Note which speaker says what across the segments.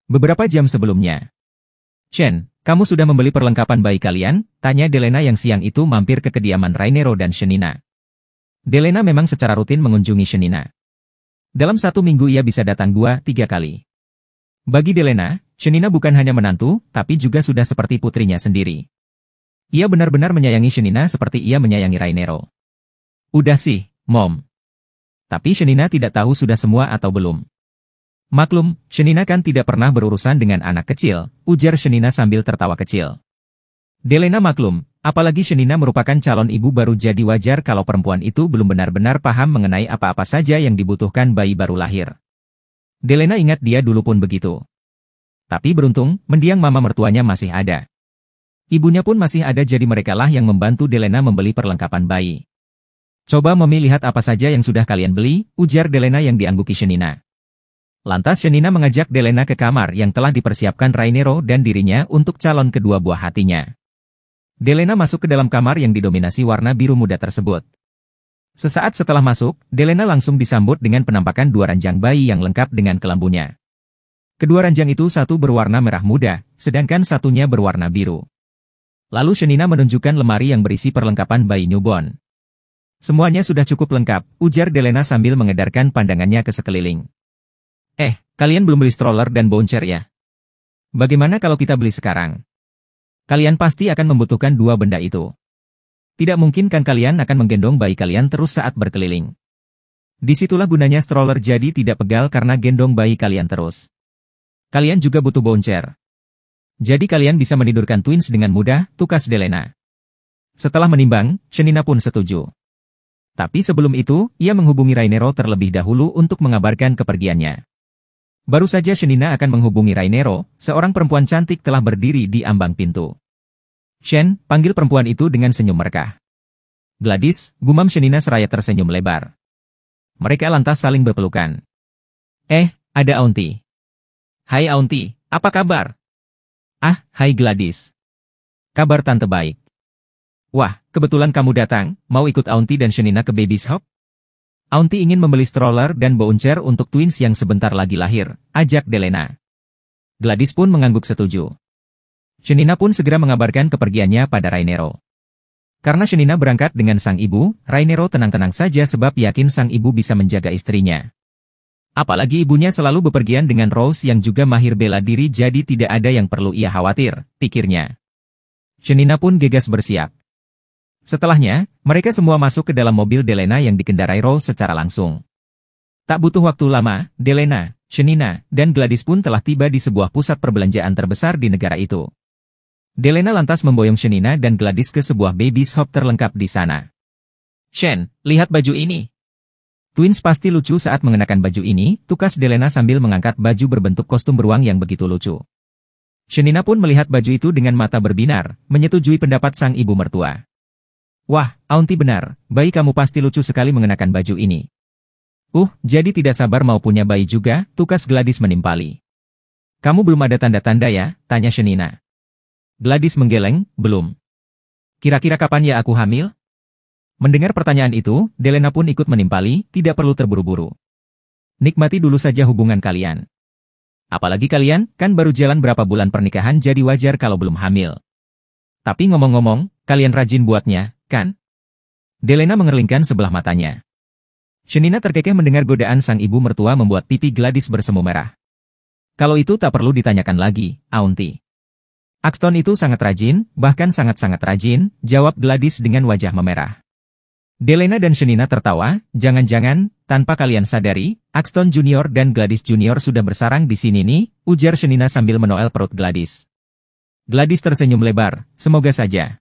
Speaker 1: Beberapa jam sebelumnya. Shen, kamu sudah membeli perlengkapan bayi kalian? Tanya Delena yang siang itu mampir ke kediaman Rainero dan Shenina. Delena memang secara rutin mengunjungi Shenina. Dalam 1 minggu ia bisa datang 2-3 kali. Bagi Delena, Shenina bukan hanya menantu, tapi juga sudah seperti putrinya sendiri. Ia benar-benar menyayangi Shenina seperti ia menyayangi Rainero. Udah sih, Mom. Tapi Shenina tidak tahu sudah semua atau belum. Maklum, Shenina kan tidak pernah berurusan dengan anak kecil, ujar Shenina sambil tertawa kecil. Delena maklum, apalagi Shenina merupakan calon ibu baru jadi wajar kalau perempuan itu belum benar-benar paham mengenai apa-apa saja yang dibutuhkan bayi baru lahir. Delena ingat dia dulu pun begitu. Tapi beruntung, mendiang mama mertuanya masih ada. Ibunya pun masih ada jadi merekalah yang membantu Delena membeli perlengkapan bayi. Coba Mami lihat apa saja yang sudah kalian beli, ujar Delena yang diangguki Shenina. Lantas Shenina mengajak Delena ke kamar yang telah dipersiapkan Rainero dan dirinya untuk calon kedua buah hatinya. Delena masuk ke dalam kamar yang didominasi warna biru muda tersebut. Sesaat setelah masuk, Delena langsung disambut dengan penampakan 2 ranjang bayi yang lengkap dengan kelambunya. Kedua ranjang itu satu berwarna merah muda, sedangkan satunya berwarna biru. Lalu Shenina menunjukkan lemari yang berisi perlengkapan bayi newborn. Semuanya sudah cukup lengkap, ujar Delena sambil mengedarkan pandangannya ke sekeliling. Kalian belum beli stroller dan bouncer ya? Bagaimana kalau kita beli sekarang? Kalian pasti akan membutuhkan 2 benda itu. Tidak mungkin kan kalian akan menggendong bayi kalian terus saat berkeliling. Disitulah gunanya stroller jadi tidak pegal karena gendong bayi kalian terus. Kalian juga butuh bouncer. Jadi kalian bisa menidurkan twins dengan mudah, tukas Delena. Setelah menimbang, Shenina pun setuju. Tapi sebelum itu, ia menghubungi Rainero terlebih dahulu untuk mengabarkan kepergiannya. Baru saja Shenina akan menghubungi Rainero, seorang perempuan cantik telah berdiri di ambang pintu. Shen, panggil perempuan itu dengan senyum merkah. Gladys, gumam Shenina seraya tersenyum lebar. Mereka lantas saling berpelukan. Ada Aunty. Hai Aunty, apa kabar? Hai Gladys. Kabar tante baik. Wah, kebetulan kamu datang, mau ikut Aunty dan Shenina ke Baby's Hop? Aunty ingin membeli stroller dan bouncer untuk twins yang sebentar lagi lahir, ajak Delena. Gladys pun mengangguk setuju. Shenina pun segera mengabarkan kepergiannya pada Rainero. Karena Shenina berangkat dengan sang ibu, Rainero tenang-tenang saja sebab yakin sang ibu bisa menjaga istrinya. Apalagi ibunya selalu bepergian dengan Rose yang juga mahir bela diri jadi tidak ada yang perlu ia khawatir, pikirnya. Shenina pun gegas bersiap. Setelahnya, mereka semua masuk ke dalam mobil Delena yang dikendarai Rose secara langsung. Tak butuh waktu lama, Delena, Shenina, dan Gladys pun telah tiba di sebuah pusat perbelanjaan terbesar di negara itu. Delena lantas memboyong Shenina dan Gladys ke sebuah Baby's Hop terlengkap di sana. Shen, lihat baju ini. Twins pasti lucu saat mengenakan baju ini, tukas Delena sambil mengangkat baju berbentuk kostum beruang yang begitu lucu. Shenina pun melihat baju itu dengan mata berbinar, menyetujui pendapat sang ibu mertua. Wah, Aunty benar, bayi kamu pasti lucu sekali mengenakan baju ini. Jadi tidak sabar mau punya bayi juga, tukas Gladys menimpali. Kamu belum ada tanda-tanda ya, tanya Shenina. Gladys menggeleng, belum. Kira-kira kapan ya aku hamil? Mendengar pertanyaan itu, Delena pun ikut menimpali, tidak perlu terburu-buru. Nikmati dulu saja hubungan kalian. Apalagi kalian, kan baru jalan berapa bulan pernikahan jadi wajar kalau belum hamil. Tapi ngomong-ngomong, kalian rajin buatnya, kan? Delena mengerlingkan sebelah matanya. Shenina terkekeh mendengar godaan sang ibu mertua membuat pipi Gladys bersemu merah. Kalau itu tak perlu ditanyakan lagi, Aunty. Axton itu sangat rajin, bahkan sangat-sangat rajin, jawab Gladys dengan wajah memerah. Delena dan Shenina tertawa, jangan-jangan, tanpa kalian sadari, Axton Junior dan Gladys Junior sudah bersarang di sini nih, ujar Shenina sambil menoel perut Gladys. Gladys tersenyum lebar, semoga saja.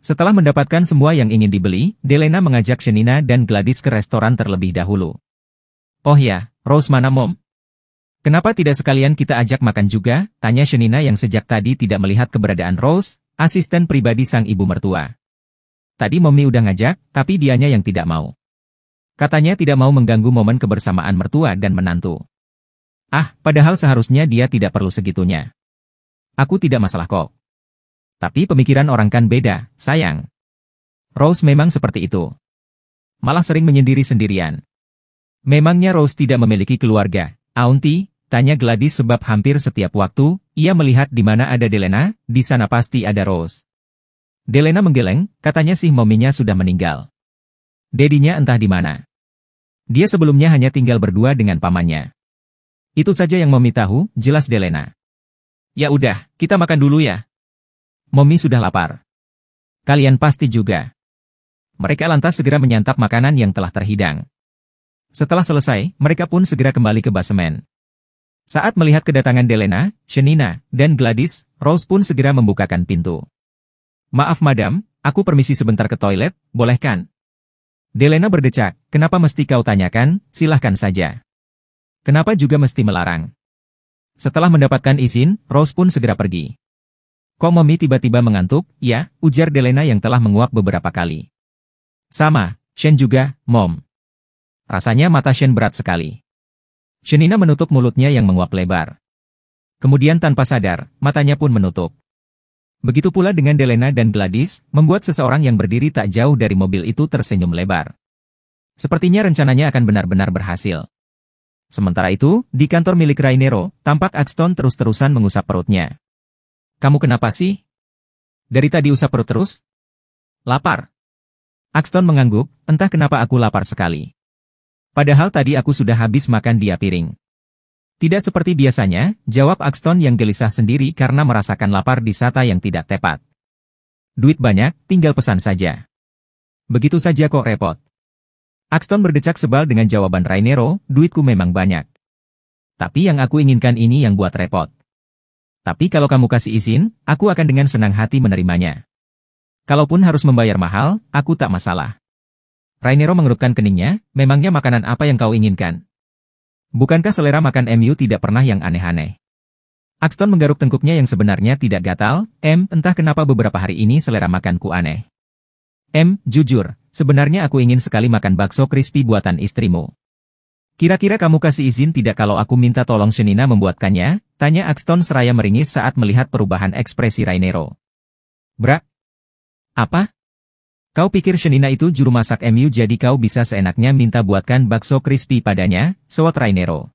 Speaker 1: Setelah mendapatkan semua yang ingin dibeli, Delena mengajak Shenina dan Gladys ke restoran terlebih dahulu. Oh ya, Rose mana Mom? Kenapa tidak sekalian kita ajak makan juga? Tanya Shenina yang sejak tadi tidak melihat keberadaan Rose, asisten pribadi sang ibu mertua. Tadi Mommy udah ngajak, tapi dianya yang tidak mau. Katanya tidak mau mengganggu momen kebersamaan mertua dan menantu. Padahal seharusnya dia tidak perlu segitunya. Aku tidak masalah kok. Tapi pemikiran orang kan beda, sayang. Rose memang seperti itu. Malah sering menyendiri sendirian. Memangnya Rose tidak memiliki keluarga, Aunty, Tanya Gladys sebab hampir setiap waktu, ia melihat di mana ada Delena, di sana pasti ada Rose. Delena menggeleng, katanya sih mominya sudah meninggal. Dedinya entah di mana. Dia sebelumnya hanya tinggal berdua dengan pamannya. Itu saja yang Momi tahu, jelas Delena. Ya udah, kita makan dulu ya. Momi sudah lapar. Kalian pasti juga. Mereka lantas segera menyantap makanan yang telah terhidang. Setelah selesai, mereka pun segera kembali ke basemen. Saat melihat kedatangan Delena, Shenina, dan Gladys, Rose pun segera membukakan pintu. Maaf madam, aku permisi sebentar ke toilet, boleh kan? Delena berdecak, kenapa mesti kau tanyakan, silahkan saja. Kenapa juga mesti melarang? Setelah mendapatkan izin, Rose pun segera pergi. Kok Momi tiba-tiba mengantuk, ya, ujar Delena yang telah menguap beberapa kali. Sama, Shen juga, Mom. Rasanya mata Shen berat sekali. Shenina menutup mulutnya yang menguap lebar. Kemudian tanpa sadar, matanya pun menutup. Begitu pula dengan Delena dan Gladys, membuat seseorang yang berdiri tak jauh dari mobil itu tersenyum lebar. Sepertinya rencananya akan benar-benar berhasil. Sementara itu, di kantor milik Rainero, tampak Axton terus-terusan mengusap perutnya. Kamu kenapa sih? Dari tadi usap perut terus? Lapar. Axton mengangguk, entah kenapa aku lapar sekali. Padahal tadi aku sudah habis makan dia piring. Tidak seperti biasanya, jawab Axton yang gelisah sendiri karena merasakan lapar di saat yang tidak tepat. Duit banyak, tinggal pesan saja. Begitu saja kok repot. Axton berdecak sebal dengan jawaban Rainero, duitku memang banyak. Tapi yang aku inginkan ini yang buat repot. Tapi kalau kamu kasih izin, aku akan dengan senang hati menerimanya. Kalaupun harus membayar mahal, aku tak masalah. Rainero mengerutkan keningnya, memangnya makanan apa yang kau inginkan? Bukankah selera makan MU tidak pernah yang aneh-aneh? Axton menggaruk tengkuknya yang sebenarnya tidak gatal, entah kenapa beberapa hari ini selera makanku aneh. Jujur, sebenarnya aku ingin sekali makan bakso crispy buatan istrimu. Kira-kira kamu kasih izin tidak kalau aku minta tolong Shenina membuatkannya? Tanya Axton seraya meringis saat melihat perubahan ekspresi Rainero. Brak? Apa? Kau pikir Shenina itu juru masak MU jadi kau bisa seenaknya minta buatkan bakso crispy padanya, sewot Rainero.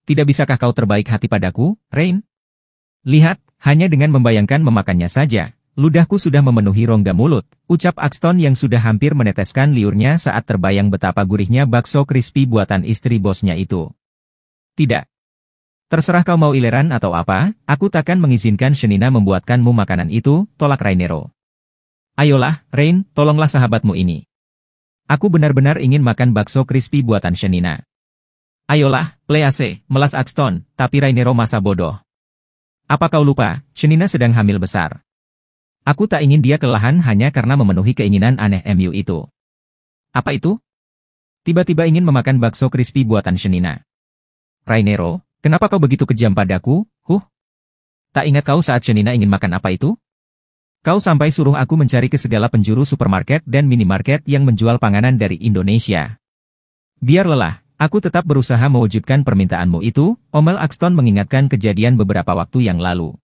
Speaker 1: Tidak bisakah kau terbaik hati padaku, Rain? Lihat, hanya dengan membayangkan memakannya saja, ludahku sudah memenuhi rongga mulut, ucap Axton yang sudah hampir meneteskan liurnya saat terbayang betapa gurihnya bakso crispy buatan istri bosnya itu. Tidak. Terserah kau mau ileran atau apa, aku takkan mengizinkan Shenina membuatkanmu makanan itu, tolak Rainero. Ayolah, Rain, tolonglah sahabatmu ini. Aku benar-benar ingin makan bakso crispy buatan Shenina. Ayolah, please, melas Axton, tapi Rainero masa bodoh. Apa kau lupa, Shenina sedang hamil besar. Aku tak ingin dia kelelahan hanya karena memenuhi keinginan aneh MU itu. Apa itu? Tiba-tiba ingin memakan bakso crispy buatan Shenina. Rainero, kenapa kau begitu kejam padaku, Tak ingat kau saat Shenina ingin makan apa itu? Kau sampai suruh aku mencari ke segala penjuru supermarket dan minimarket yang menjual panganan dari Indonesia. Biar lelah, aku tetap berusaha mewujudkan permintaanmu itu, omel Axton mengingatkan kejadian beberapa waktu yang lalu.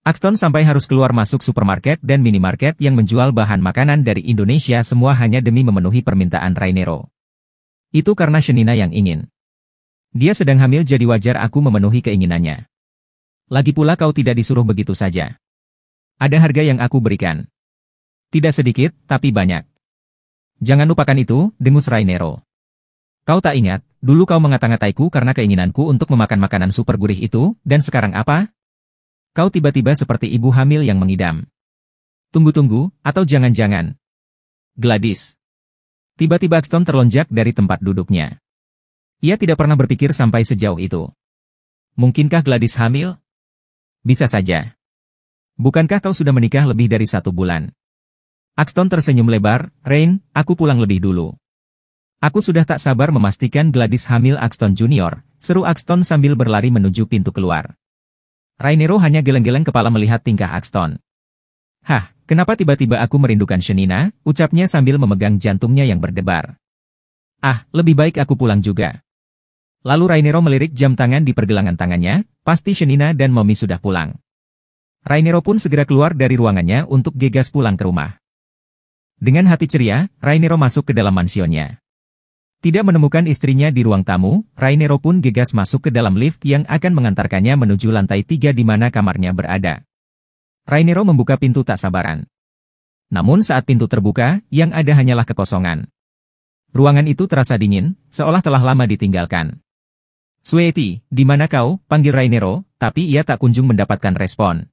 Speaker 1: Axton sampai harus keluar masuk supermarket dan minimarket yang menjual bahan makanan dari Indonesia semua hanya demi memenuhi permintaan Rainero. Itu karena Shenina yang ingin. Dia sedang hamil jadi wajar aku memenuhi keinginannya. Lagi pula kau tidak disuruh begitu saja. Ada harga yang aku berikan. Tidak sedikit, tapi banyak. Jangan lupakan itu, dengus Rainero. Kau tak ingat, dulu kau mengata-ngataiku karena keinginanku untuk memakan makanan super gurih itu, dan sekarang apa? Kau tiba-tiba seperti ibu hamil yang mengidam. Tunggu-tunggu, atau jangan-jangan. Gladys. Tiba-tiba Axton terlonjak dari tempat duduknya. Ia tidak pernah berpikir sampai sejauh itu. Mungkinkah Gladys hamil? Bisa saja. Bukankah kau sudah menikah lebih dari 1 bulan? Axton tersenyum lebar, Rain, aku pulang lebih dulu. Aku sudah tak sabar memastikan Gladys hamil Axton Junior, seru Axton sambil berlari menuju pintu keluar. Rainero hanya geleng-geleng kepala melihat tingkah Axton. Hah, kenapa tiba-tiba aku merindukan Shenina, ucapnya sambil memegang jantungnya yang berdebar. Ah, lebih baik aku pulang juga. Lalu Rainero melirik jam tangan di pergelangan tangannya, pasti Shenina dan Momi sudah pulang. Rainero pun segera keluar dari ruangannya untuk gegas pulang ke rumah. Dengan hati ceria, Rainero masuk ke dalam mansionnya. Tidak menemukan istrinya di ruang tamu, Rainero pun gegas masuk ke dalam lift yang akan mengantarkannya menuju lantai 3 di mana kamarnya berada. Rainero membuka pintu tak sabaran. Namun saat pintu terbuka, yang ada hanyalah kekosongan. Ruangan itu terasa dingin, seolah telah lama ditinggalkan. "Sweetie, di mana kau?" panggil Rainero, tapi ia tak kunjung mendapatkan respon.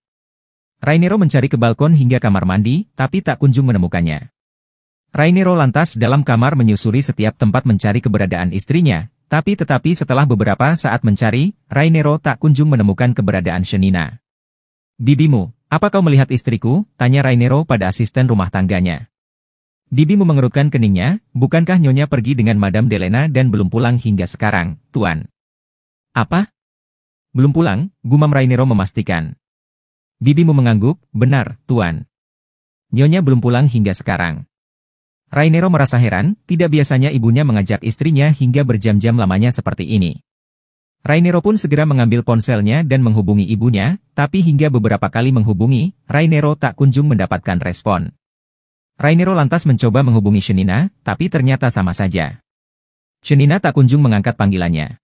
Speaker 1: Rainero mencari ke balkon hingga kamar mandi, tapi tak kunjung menemukannya. Rainero lantas dalam kamar menyusuri setiap tempat mencari keberadaan istrinya, tetapi setelah beberapa saat mencari, Rainero tak kunjung menemukan keberadaan Shenina. "Bibimu, apa kau melihat istriku?" tanya Rainero pada asisten rumah tangganya. Bibimu mengerutkan keningnya, "Bukankah Nyonya pergi dengan Madame Delena dan belum pulang hingga sekarang, Tuan?" "Apa? Belum pulang?" gumam Rainero memastikan. Bibimu mengangguk, "Benar, Tuan. Nyonya belum pulang hingga sekarang." Rainero merasa heran, tidak biasanya ibunya mengajak istrinya hingga berjam-jam lamanya seperti ini. Rainero pun segera mengambil ponselnya dan menghubungi ibunya, tapi hingga beberapa kali menghubungi, Rainero tak kunjung mendapatkan respon. Rainero lantas mencoba menghubungi Shenina, tapi ternyata sama saja. Shenina tak kunjung mengangkat panggilannya.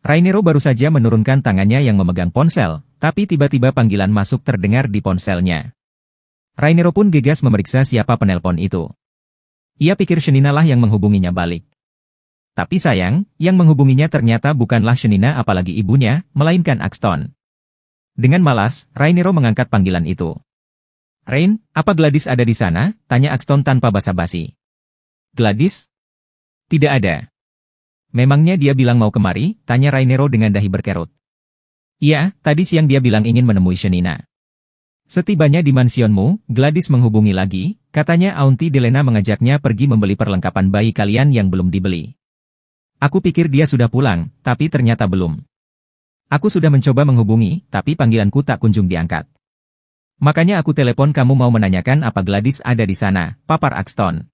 Speaker 1: Rainero baru saja menurunkan tangannya yang memegang ponsel, tapi tiba-tiba panggilan masuk terdengar di ponselnya. Rainero pun gegas memeriksa siapa penelpon itu. Ia pikir Shenina lah yang menghubunginya balik. Tapi sayang, yang menghubunginya ternyata bukanlah Shenina apalagi ibunya, melainkan Axton. Dengan malas, Rainero mengangkat panggilan itu. "Rain, apa Gladys ada di sana?" tanya Axton tanpa basa-basi. "Gladys? Tidak ada." "Memangnya dia bilang mau kemari?" tanya Rainero dengan dahi berkerut. "Iya, tadi siang dia bilang ingin menemui Shenina. Setibanya di mansionmu, Gladys menghubungi lagi, katanya Aunty Delena mengajaknya pergi membeli perlengkapan bayi kalian yang belum dibeli. Aku pikir dia sudah pulang, tapi ternyata belum. Aku sudah mencoba menghubungi, tapi panggilanku tak kunjung diangkat. Makanya aku telepon kamu mau menanyakan apa Gladys ada di sana," papar Axton.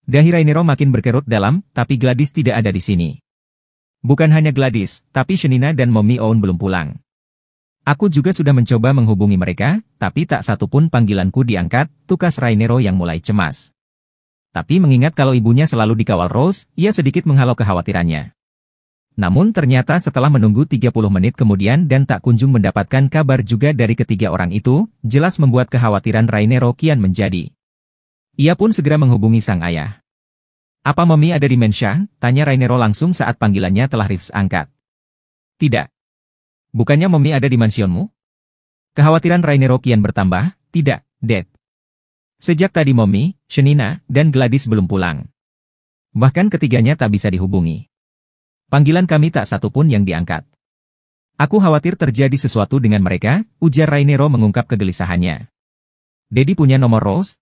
Speaker 1: Dahi Rainero makin berkerut dalam, tapi Gladys tidak ada di sini. Bukan hanya Gladys, tapi Shenina dan Mommy Owen belum pulang. Aku juga sudah mencoba menghubungi mereka, tapi tak satu pun panggilanku diangkat, tukas Rainero yang mulai cemas. Tapi mengingat kalau ibunya selalu dikawal Rose, ia sedikit menghalau kekhawatirannya. Namun ternyata setelah menunggu 30 menit kemudian dan tak kunjung mendapatkan kabar juga dari ketiga orang itu, jelas membuat kekhawatiran Rainero kian menjadi. Ia pun segera menghubungi sang ayah. "Apa Mommy ada di Mansion?" tanya Rainero langsung saat panggilannya telah Reeves angkat. "Tidak. Bukannya Mommy ada di mansionmu?" Kekhawatiran Rainero kian bertambah. "Tidak, Dad. Sejak tadi Mommy, Shenina, dan Gladys belum pulang. Bahkan ketiganya tak bisa dihubungi. Panggilan kami tak satu pun yang diangkat. Aku khawatir terjadi sesuatu dengan mereka," ujar Rainero mengungkap kegelisahannya. "Daddy punya nomor Rose?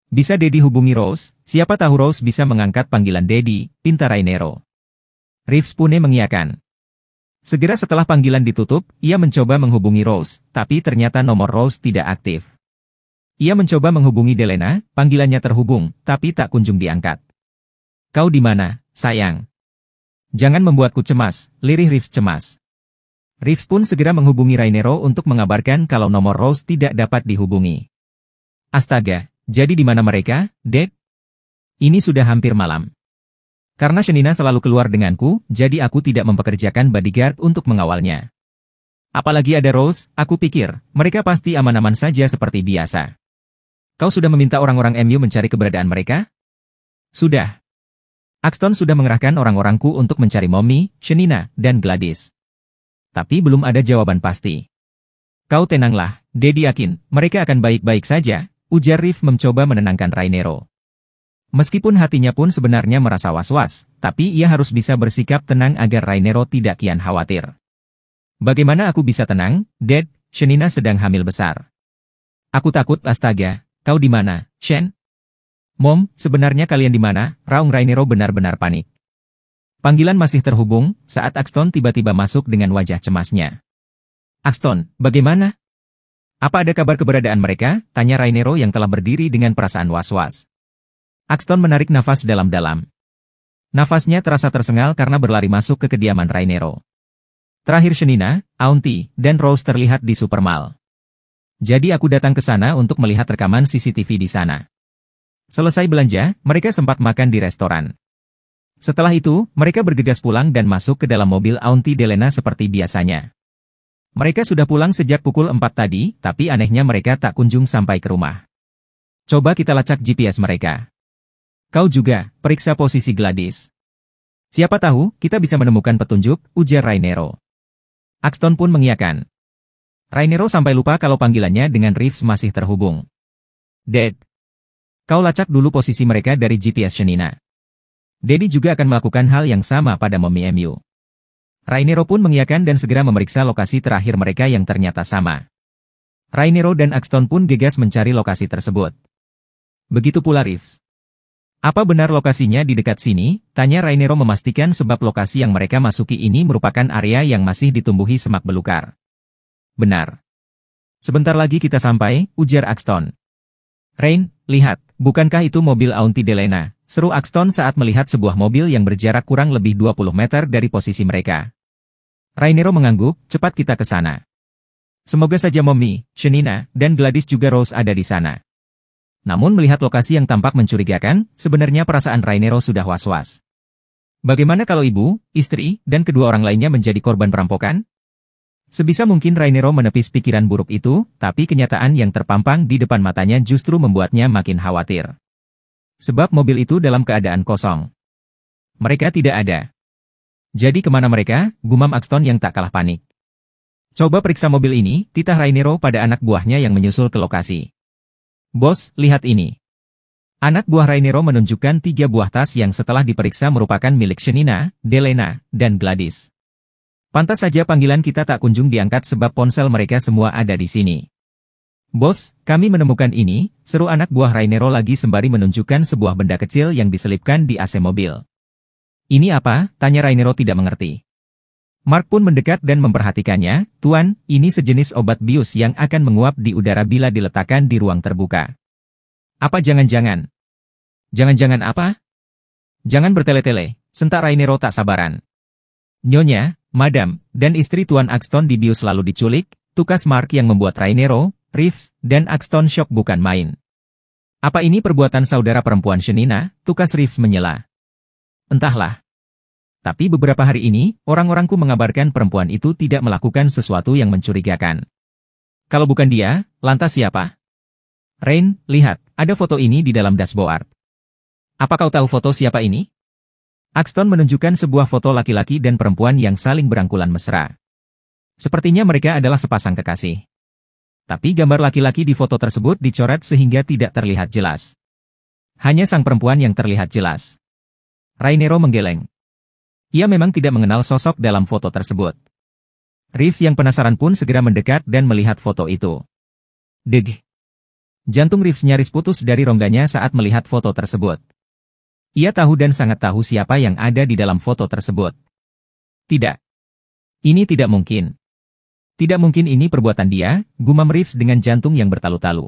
Speaker 1: Bisa Daddy hubungi Rose? Siapa tahu Rose bisa mengangkat panggilan Daddy," pinta Rainero. Reeves pun mengiyakan. Segera setelah panggilan ditutup, ia mencoba menghubungi Rose, tapi ternyata nomor Rose tidak aktif. Ia mencoba menghubungi Delena, panggilannya terhubung, tapi tak kunjung diangkat. "Kau di mana, sayang? Jangan membuatku cemas," lirih Reeves cemas. Reeves pun segera menghubungi Rainero untuk mengabarkan kalau nomor Rose tidak dapat dihubungi. "Astaga, jadi di mana mereka, Dad? Ini sudah hampir malam. Karena Shenina selalu keluar denganku, jadi aku tidak mempekerjakan bodyguard untuk mengawalnya. Apalagi ada Rose, aku pikir, mereka pasti aman-aman saja seperti biasa. Kau sudah meminta orang-orang MU mencari keberadaan mereka?" "Sudah. Axton sudah mengerahkan orang-orangku untuk mencari Mommy, Shenina, dan Gladys. Tapi belum ada jawaban pasti." "Kau tenanglah, Daddy yakin, mereka akan baik-baik saja," ujar Reeves mencoba menenangkan Rainero. Meskipun hatinya pun sebenarnya merasa was-was, tapi ia harus bisa bersikap tenang agar Rainero tidak kian khawatir. "Bagaimana aku bisa tenang, Dad? Shenina sedang hamil besar. Aku takut." "Astaga, kau di mana, Shen?" "Mom, sebenarnya kalian di mana?" raung Rainero benar-benar panik. Panggilan masih terhubung, saat Axton tiba-tiba masuk dengan wajah cemasnya. "Axton, bagaimana? Apa ada kabar keberadaan mereka?" tanya Rainero yang telah berdiri dengan perasaan was-was. Axton menarik nafas dalam-dalam. Nafasnya terasa tersengal karena berlari masuk ke kediaman Rainero. Terakhir Shenina, Aunty, dan Rose terlihat di Supermall. Jadi aku datang ke sana untuk melihat rekaman CCTV di sana. Selesai belanja, mereka sempat makan di restoran. Setelah itu, mereka bergegas pulang dan masuk ke dalam mobil Auntie Delena seperti biasanya. Mereka sudah pulang sejak pukul 4 tadi, tapi anehnya mereka tak kunjung sampai ke rumah. Coba kita lacak GPS mereka. Kau juga, periksa posisi Gladys. Siapa tahu, kita bisa menemukan petunjuk, ujar Rainero. Axton pun mengiyakan. Rainero sampai lupa kalau panggilannya dengan Reeves masih terhubung. Dad. Kau lacak dulu posisi mereka dari GPS Shenina. Daddy juga akan melakukan hal yang sama pada Mommy MU. Rainero pun mengiyakan dan segera memeriksa lokasi terakhir mereka yang ternyata sama. Rainero dan Axton pun gegas mencari lokasi tersebut. Begitu pula Reeves. Apa benar lokasinya di dekat sini? Tanya Rainero memastikan sebab lokasi yang mereka masuki ini merupakan area yang masih ditumbuhi semak belukar. Benar. Sebentar lagi kita sampai, ujar Axton. Rain, lihat, bukankah itu mobil Auntie Delena? Seru Axton saat melihat sebuah mobil yang berjarak kurang lebih 20 meter dari posisi mereka. Rainero mengangguk, cepat kita ke sana. Semoga saja Mommy, Shenina, dan Gladys juga Rose ada di sana. Namun melihat lokasi yang tampak mencurigakan, sebenarnya perasaan Rainero sudah was-was. Bagaimana kalau ibu, istri, dan kedua orang lainnya menjadi korban perampokan? Sebisa mungkin Rainero menepis pikiran buruk itu, tapi kenyataan yang terpampang di depan matanya justru membuatnya makin khawatir. Sebab mobil itu dalam keadaan kosong. Mereka tidak ada. Jadi kemana mereka? Gumam Axton yang tak kalah panik. Coba periksa mobil ini, titah Rainero pada anak buahnya yang menyusul ke lokasi. Bos, lihat ini. Anak buah Rainero menunjukkan 3 buah tas yang setelah diperiksa merupakan milik Shenina, Delena, dan Gladys. Pantas saja panggilan kita tak kunjung diangkat sebab ponsel mereka semua ada di sini. Bos, kami menemukan ini, seru anak buah Rainero lagi sembari menunjukkan sebuah benda kecil yang diselipkan di AC mobil. Ini apa? Tanya Rainero tidak mengerti. Mark pun mendekat dan memperhatikannya. Tuan, ini sejenis obat bius yang akan menguap di udara bila diletakkan di ruang terbuka. Apa jangan-jangan? Jangan-jangan apa? Jangan bertele-tele, sentak Rainero tak sabaran. Nyonya, Madam, dan istri Tuan Axton dibius lalu diculik, tukas Mark yang membuat Rainero, Reeves, dan Axton shock bukan main. Apa ini perbuatan saudara perempuan Shenina? Tukas Reeves menyela. Entahlah. Tapi beberapa hari ini, orang-orangku mengabarkan perempuan itu tidak melakukan sesuatu yang mencurigakan. Kalau bukan dia, lantas siapa? Rain, lihat, ada foto ini di dalam dashboard. Apa kau tahu foto siapa ini? Axton menunjukkan sebuah foto laki-laki dan perempuan yang saling berangkulan mesra. Sepertinya mereka adalah sepasang kekasih. Tapi gambar laki-laki di foto tersebut dicoret sehingga tidak terlihat jelas. Hanya sang perempuan yang terlihat jelas. Rainero menggeleng. Ia memang tidak mengenal sosok dalam foto tersebut. Reeves yang penasaran pun segera mendekat dan melihat foto itu. Deg. Jantung Reeves nyaris putus dari rongganya saat melihat foto tersebut. Ia tahu dan sangat tahu siapa yang ada di dalam foto tersebut. Tidak. Ini tidak mungkin. Tidak mungkin ini perbuatan dia, gumam Reeves dengan jantung yang bertalu-talu.